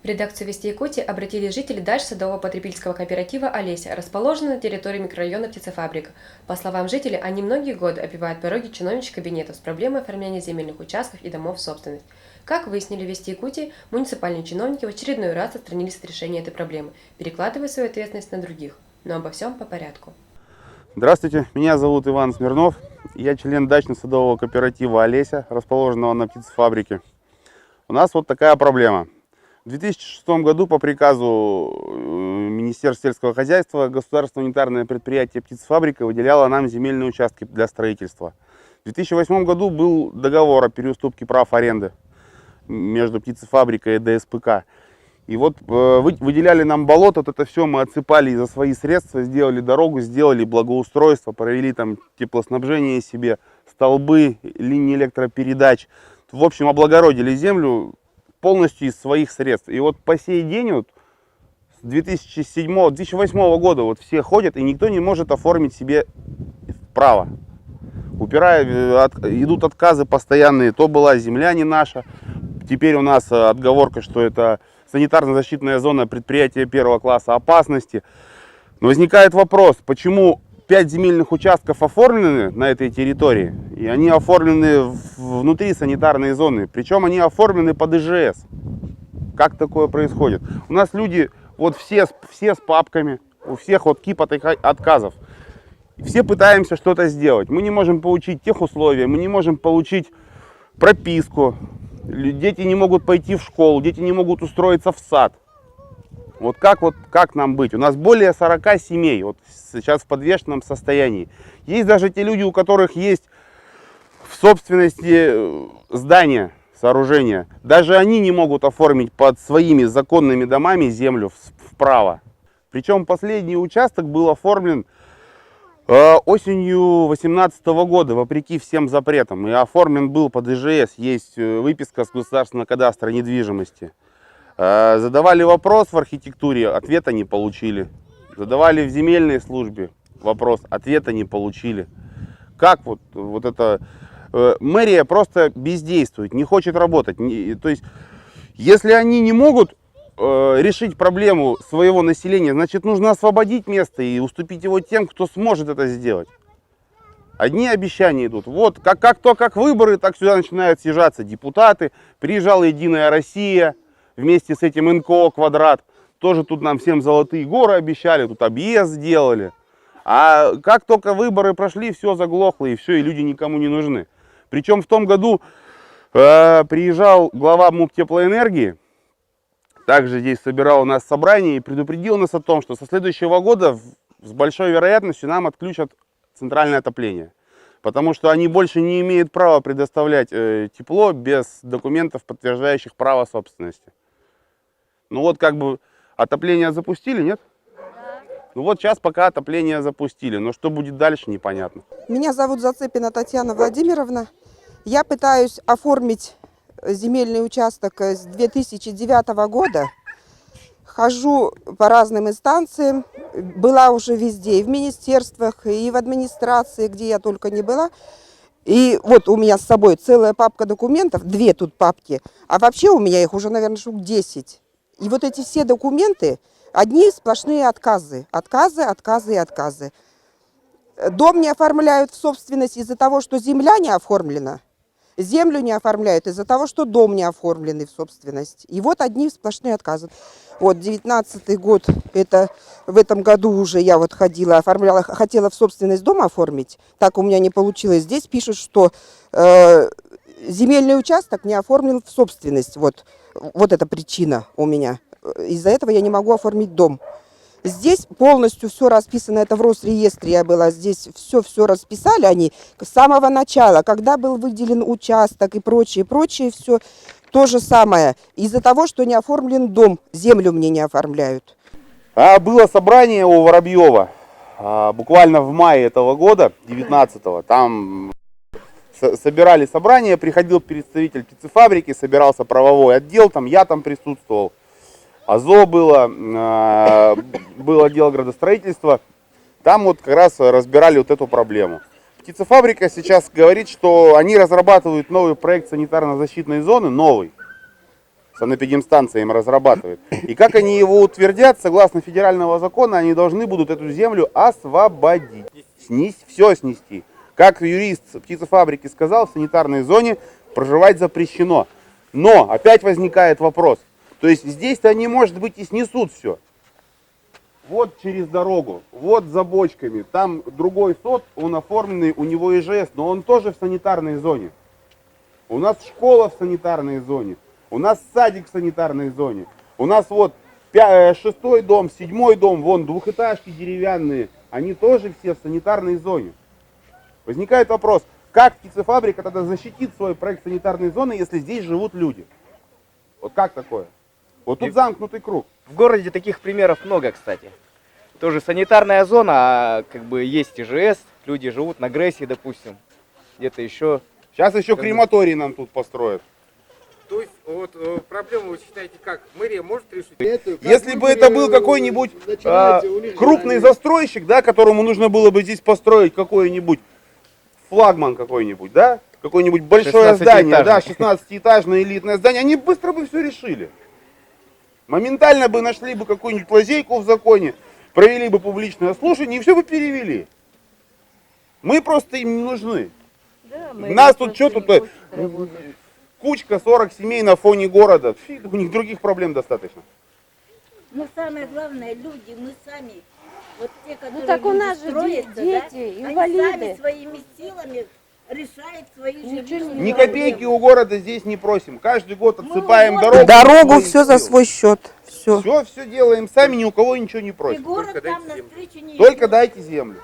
В редакцию «Вести Якутии» обратились жители дач садового потребительского кооператива «Олеся», расположенного на территории микрорайона «Птицефабрика». По словам жителей, они многие годы обивают пороги чиновничьих кабинетов с проблемой оформления земельных участков и домов в собственность. Как выяснили в «Вести Якутии», муниципальные чиновники в очередной раз отстранились от решения этой проблемы, перекладывая свою ответственность на других. Но обо всем по порядку. Здравствуйте, меня зовут Иван Смирнов. Я член дачно-садового кооператива «Олеся», расположенного на птицефабрике. У нас вот такая проблема. В 2006 году по приказу Министерства сельского хозяйства государственное унитарное предприятие «Птицефабрика» выделяло нам земельные участки для строительства. В 2008 году был договор о переуступке прав аренды между птицефабрикой и ДСПК. И вот выделяли нам болото, вот это все мы отсыпали за свои средства, сделали дорогу, сделали благоустройство, провели там теплоснабжение себе, столбы, линии электропередач. В общем, облагородили землю полностью из своих средств. И вот по сей день, вот, с 2008 года вот все ходят, и никто не может оформить себе право. Идут отказы постоянные, то была земля не наша, теперь у нас отговорка, что это санитарно-защитная зона предприятия первого класса опасности. Но возникает вопрос, почему 5 земельных участков оформлены на этой территории, и они оформлены внутри санитарной зоны, причем они оформлены под ИЖС. Как такое происходит? У нас люди, вот все с папками, у всех вот кипа отказов. Все пытаемся что-то сделать. Мы не можем получить тех условия, мы не можем получить прописку. Дети не могут пойти в школу, дети не могут устроиться в сад. Вот как нам быть? У нас более 40 семей вот сейчас в подвешенном состоянии. Есть даже те люди, у которых есть в собственности здания, сооружения. Даже они не могут оформить под своими законными домами землю вправо. Причем последний участок был оформлен осенью 2018 года, вопреки всем запретам. И оформлен был под ИЖС, есть выписка с государственного кадастра недвижимости. Задавали вопрос в архитектуре, ответа не получили. Задавали в земельной службе вопрос, ответа не получили. Как вот это... Мэрия просто бездействует, не хочет работать. То есть, если они не могут решить проблему своего населения, значит, нужно освободить место и уступить его тем, кто сможет это сделать. Одни обещания идут. Вот, как выборы, так сюда начинают съезжаться депутаты. Приезжала «Единая Россия» вместе с этим НКО «Квадрат». Тоже тут нам всем золотые горы обещали, тут объезд сделали. А как только выборы прошли, все заглохло, и все, и люди никому не нужны. Причем в том году приезжал глава МУП теплоэнергии, также здесь собирал у нас собрание и предупредил нас о том, что со следующего года с большой вероятностью нам отключат центральное отопление. Потому что они больше не имеют права предоставлять тепло без документов, подтверждающих право собственности. Ну вот как бы отопление запустили, нет? Ну вот сейчас пока отопление запустили, но что будет дальше, непонятно. Меня зовут Зацепина Татьяна Владимировна. Я пытаюсь оформить земельный участок с 2009 года. Хожу по разным инстанциям, была уже везде, и в министерствах, и в администрации, где я только не была. И вот у меня с собой целая папка документов, 2 тут папки, а вообще у меня их уже, наверное, штук 10. И вот эти все документы, одни сплошные отказы, отказы, отказы и отказы. Дом не оформляют в собственность из-за того, что земля не оформлена. Землю не оформляют из-за того, что дом не оформленный в собственность. И вот одни сплошные отказы. Вот 19-й год, это в этом году уже я вот ходила, оформляла, хотела в собственность дом оформить. Так у меня не получилось. Здесь пишут, что земельный участок не оформлен в собственность. Вот эта причина у меня. Из-за этого я не могу оформить дом. Здесь полностью все расписано, это в Росреестре я была, здесь все расписали они с самого начала, когда был выделен участок и прочее, все то же самое. Из-за того, что не оформлен дом, землю мне не оформляют. Было собрание у Воробьева буквально в мае этого года, 19-го, там собирали собрание, приходил представитель птицефабрики, собирался правовой отдел, я там присутствовал. АЗО было дело градостроительства. Там вот как раз разбирали вот эту проблему. Птицефабрика сейчас говорит, что они разрабатывают новый проект санитарно-защитной зоны, новый. санэпидемстанция им разрабатывает. И как они его утвердят, согласно федерального закона, они должны будут эту землю освободить. Все снести. Как юрист птицефабрики сказал, в санитарной зоне проживать запрещено. Но опять возникает вопрос. То есть здесь-то они, может быть, и снесут все. Вот через дорогу, вот за бочками. Там другой сот, он оформленный, у него ИЖС, но он тоже в санитарной зоне. У нас школа в санитарной зоне. У нас садик в санитарной зоне. У нас вот 6-й дом, 7-й дом, вон двухэтажки деревянные. Они тоже все в санитарной зоне. Возникает вопрос, как птицефабрика тогда защитит свой проект санитарной зоны, если здесь живут люди? Вот как такое? Вот тут замкнутый круг. В городе таких примеров много, кстати. Тоже санитарная зона, а как бы есть ИЖС, люди живут на Грессе, допустим, где-то еще. Сейчас еще крематорий нам тут построят. То есть вот проблему вы считаете как? Мэрия может решить? Если бы это был какой-нибудь крупный застройщик, да, которому нужно было бы здесь построить какой-нибудь флагман какой-нибудь, да, какое-нибудь большое здание, да, 16-этажное элитное здание, они быстро бы все решили. Моментально бы нашли бы какую-нибудь лазейку в законе, провели бы публичное слушание и все бы перевели. Мы просто им не нужны. Да, У нас тут что тут, кучка 40 семей на фоне города, у них других проблем достаточно. Но самое главное, люди, мы сами, вот те, которые так у люди нас же строятся, дети, да, инвалиды. они сами своими силами решают свои жилищные Ни копейки у города здесь не просим. Каждый год отсыпаем вот дорогу. Дорогу все за свой счет. Все. Все делаем сами, ни у кого ничего не И просим. город Только там дайте землю. навстречу не Только идет. дайте землю.